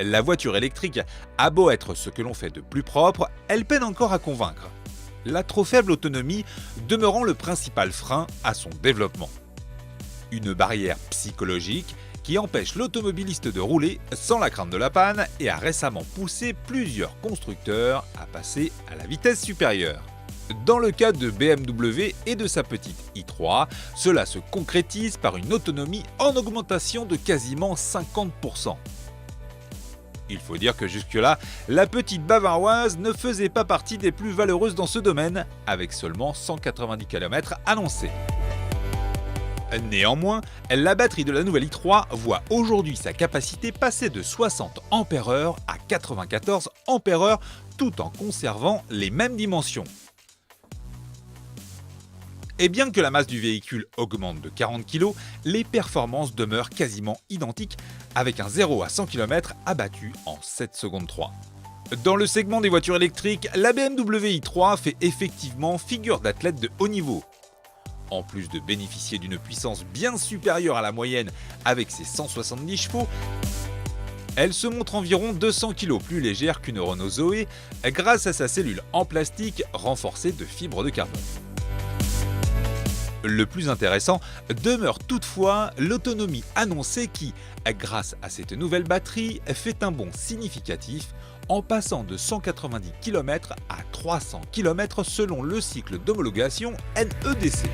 La voiture électrique a beau être ce que l'on fait de plus propre, elle peine encore à convaincre. La trop faible autonomie demeurant le principal frein à son développement. Une barrière psychologique qui empêche l'automobiliste de rouler sans la crainte de la panne et a récemment poussé plusieurs constructeurs à passer à la vitesse supérieure. Dans le cas de BMW et de sa petite i3, cela se concrétise par une autonomie en augmentation de quasiment 50%. Il faut dire que jusque-là, la petite bavaroise ne faisait pas partie des plus valeureuses dans ce domaine, avec seulement 190 km annoncés. Néanmoins, la batterie de la nouvelle i3 voit aujourd'hui sa capacité passer de 60 Ah à 94 Ah tout en conservant les mêmes dimensions. Et bien que la masse du véhicule augmente de 40 kg, les performances demeurent quasiment identiques avec un 0 à 100 km abattu en 7 secondes 3. Dans le segment des voitures électriques, la BMW i3 fait effectivement figure d'athlète de haut niveau. En plus de bénéficier d'une puissance bien supérieure à la moyenne avec ses 170 chevaux, elle se montre environ 200 kg plus légère qu'une Renault Zoé grâce à sa cellule en plastique renforcée de fibres de carbone. Le plus intéressant demeure toutefois l'autonomie annoncée qui, grâce à cette nouvelle batterie, fait un bond significatif en passant de 190 km à 300 km selon le cycle d'homologation NEDC.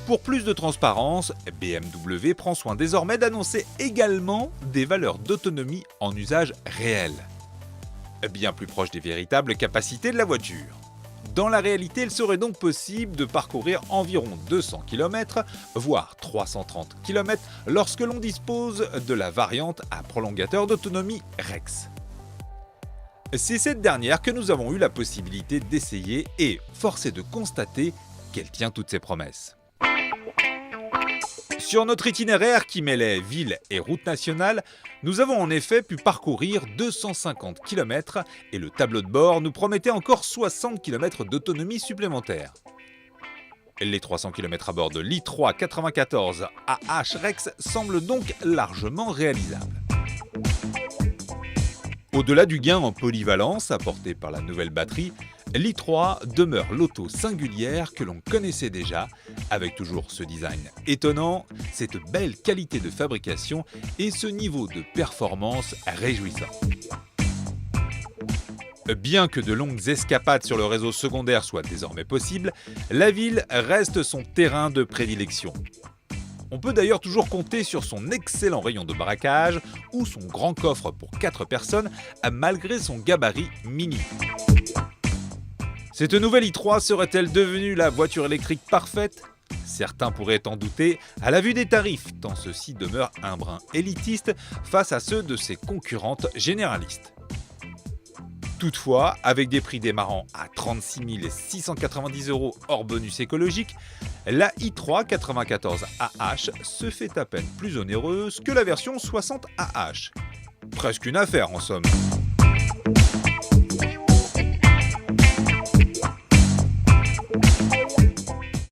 Pour plus de transparence, BMW prend soin désormais d'annoncer également des valeurs d'autonomie en usage réel, bien plus proches des véritables capacités de la voiture. Dans la réalité, il serait donc possible de parcourir environ 200 km, voire 330 km, lorsque l'on dispose de la variante à prolongateur d'autonomie Rex. C'est cette dernière que nous avons eu la possibilité d'essayer et force est de constater qu'elle tient toutes ses promesses. Sur notre itinéraire qui mêlait ville et route nationale, nous avons en effet pu parcourir 250 km et le tableau de bord nous promettait encore 60 km d'autonomie supplémentaire. Les 300 km à bord de l'i3 94 AH Rex semblent donc largement réalisables. Au-delà du gain en polyvalence apporté par la nouvelle batterie, l'i3 demeure l'auto singulière que l'on connaissait déjà, avec toujours ce design étonnant, cette belle qualité de fabrication et ce niveau de performance réjouissant. Bien que de longues escapades sur le réseau secondaire soient désormais possibles, la ville reste son terrain de prédilection. On peut d'ailleurs toujours compter sur son excellent rayon de braquage ou son grand coffre pour 4 personnes malgré son gabarit mini. Cette nouvelle i3 serait-elle devenue la voiture électrique parfaite ? Certains pourraient en douter à la vue des tarifs, tant ceux-ci demeurent un brin élitiste face à ceux de ses concurrentes généralistes. Toutefois, avec des prix démarrant à 36 690 € hors bonus écologique, la i3 94 AH se fait à peine plus onéreuse que la version 60 AH. Presque une affaire en somme.